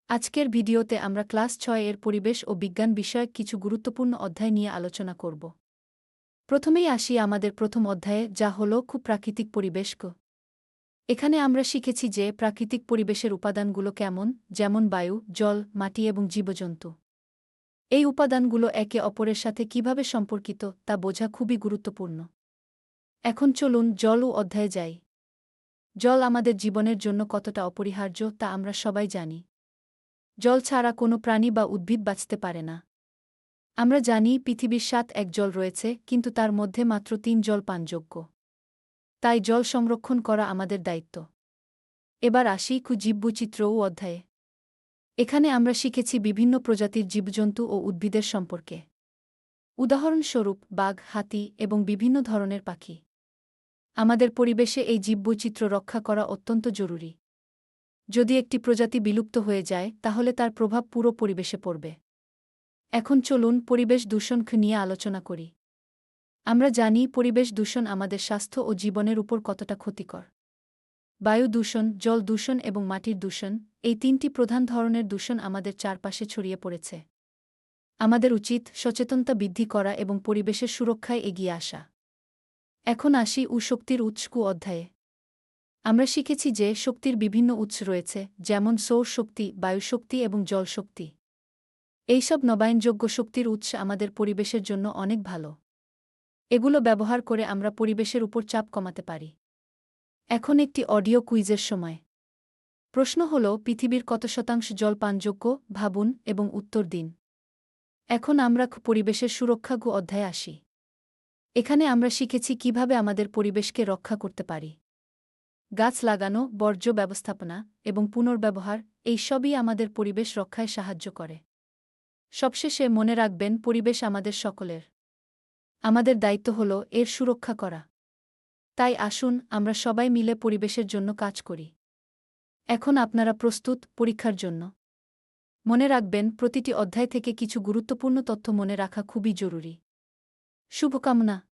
আজকের ভিডিওতে আমরা ক্লাস ৬ এর পরিবেশ ও বিজ্ঞান বিষয়ক কিছু গুরুত্বপূর্ণ অধ্যায় নিয়ে আলোচনা করব। প্রথমেই আসি আমাদের প্রথম অধ্যায়ে, যা হল খুব প্রাকৃতিক পরিবেশ। এখানে আমরা শিখেছি যে প্রাকৃতিক পরিবেশের উপাদানগুলো কেমন, যেমন বায়ু, জল, মাটি এবং জীবজন্তু। এই উপাদানগুলো একে অপরের সাথে কিভাবে সম্পর্কিত তা বোঝা খুবই গুরুত্বপূর্ণ। এখন চলুন জল ও অধ্যায়ে যাই। জল আমাদের জীবনের জন্য কতটা অপরিহার্য তা আমরা সবাই জানি। জল ছাড়া কোনো প্রাণী বা উদ্ভিদ বাঁচতে পারে না। আমরা জানি পৃথিবীর ৭ জল রয়েছে, কিন্তু তার মধ্যে মাত্র ৩ জল পানযোগ্য। তাই জল সংরক্ষণ করা আমাদের দায়িত্ব। এবার আসি জীববৈচিত্র্য অধ্যায়ে। এখানে আমরা শিখেছি বিভিন্ন প্রজাতির জীবজন্তু ও উদ্ভিদের সম্পর্কে। উদাহরণস্বরূপ বাঘ, হাতি এবং বিভিন্ন ধরনের পাখি। আমাদের পরিবেশে এই জীববৈচিত্র্য রক্ষা করা অত্যন্ত জরুরি। যদি একটি প্রজাতি বিলুপ্ত হয়ে যায়, তাহলে তার প্রভাব পুরো পরিবেশে পড়বে। এখন চলুন পরিবেশ দূষণ নিয়ে আলোচনা করি। আমরা জানি পরিবেশ দূষণ আমাদের স্বাস্থ্য ও জীবনের উপর কতটা ক্ষতিকর। বায়ু দূষণ, জল দূষণ এবং মাটির দূষণ, এই ৩টি প্রধান ধরনের দূষণ আমাদের চারপাশে ছড়িয়ে পড়েছে। আমাদের উচিত সচেতনতা বৃদ্ধি করা এবং পরিবেশের সুরক্ষায় এগিয়ে আসা। এখন আসি শক্তির উৎস অধ্যায়ে। আমরা শিখেছি যে শক্তির বিভিন্ন উৎস রয়েছে, যেমন সৌর শক্তি, বায়ুশক্তি এবং জলশক্তি। এইসব নবায়নযোগ্য শক্তির উৎস আমাদের পরিবেশের জন্য অনেক ভালো। এগুলো ব্যবহার করে আমরা পরিবেশের উপর চাপ কমাতে পারি। এখন একটি অডিও কুইজের সময়। প্রশ্ন হল, পৃথিবীর কত শতাংশ জল পানযোগ্য ভাবুন এবং উত্তর দিন। এখন আমরা পরিবেশের সুরক্ষা অধ্যায়ে আসি। এখানে আমরা শিখেছি কিভাবে আমাদের পরিবেশকে রক্ষা করতে পারি। গাছ লাগানো, বর্জ্য ব্যবস্থাপনা এবং পুনর্ব্যবহার, এই সবই আমাদের পরিবেশ রক্ষায় সাহায্য করে। সবশেষে মনে রাখবেন, পরিবেশ আমাদের সকলের। আমাদের দায়িত্ব হল এর সুরক্ষা করা। তাই আসুন আমরা সবাই মিলে পরিবেশের জন্য কাজ করি। এখন আপনারা প্রস্তুত পরীক্ষার জন্য? মনে রাখবেন, প্রতিটি অধ্যায় থেকে কিছু গুরুত্বপূর্ণ তথ্য মনে রাখা খুবই জরুরি। শুভকামনা।